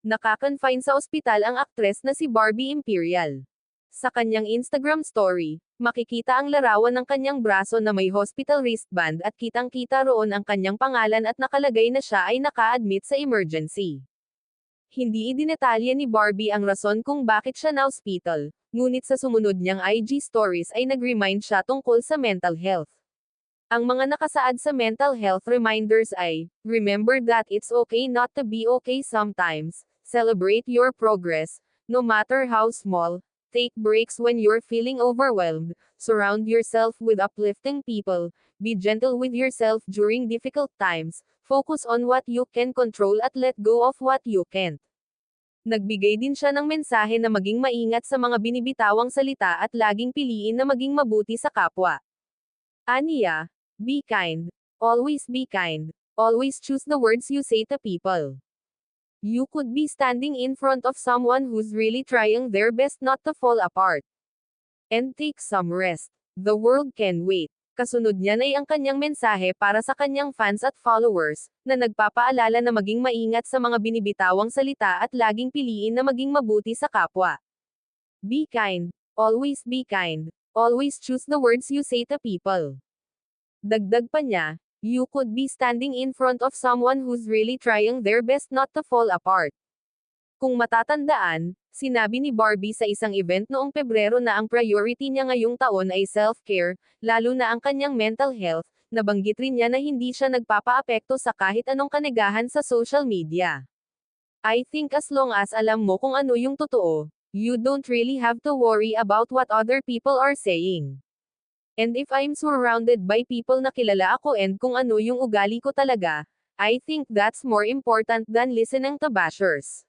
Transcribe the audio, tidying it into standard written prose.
Nakakonfine sa ospital ang aktres na si Barbie Imperial. Sa kanyang Instagram story, makikita ang larawan ng kanyang braso na may hospital wristband at kitang-kita roon ang kanyang pangalan at nakalagay na siya ay naka-admit sa emergency. Hindi idinetalye ni Barbie ang rason kung bakit siya na-hospital, ngunit sa sumunod niyang IG stories ay nag-remind siya tungkol sa mental health. Ang mga nakasaad sa mental health reminders ay, remember that it's okay not to be okay sometimes, celebrate your progress, no matter how small, take breaks when you're feeling overwhelmed, surround yourself with uplifting people, be gentle with yourself during difficult times, focus on what you can control at let go of what you can't. Nagbigay din siya ng mensahe na maging maingat sa mga binibitawang salita at laging piliin na maging mabuti sa kapwa. Aniya, be kind. Always be kind. Always choose the words you say to people. You could be standing in front of someone who's really trying their best not to fall apart. And take some rest. The world can wait. Kasunod niyan ay ang kanyang mensahe para sa kanyang fans at followers, na nagpapaalala na maging maingat sa mga binibitawang salita at laging piliin na maging mabuti sa kapwa. Be kind. Always be kind. Always choose the words you say to people. Dagdag pa niya, you could be standing in front of someone who's really trying their best not to fall apart. Kung matatandaan, sinabi ni Barbie sa isang event noong Pebrero na ang priority niya ngayong taon ay self-care, lalo na ang kanyang mental health. Nabanggit rin niya na hindi siya nagpapaapekto sa kahit anong kanegahan sa social media. I think as long as alam mo kung ano yung totoo, you don't really have to worry about what other people are saying. And if I'm surrounded by people na kilala ako and kung ano yung ugali ko talaga, I think that's more important than listening to bashers.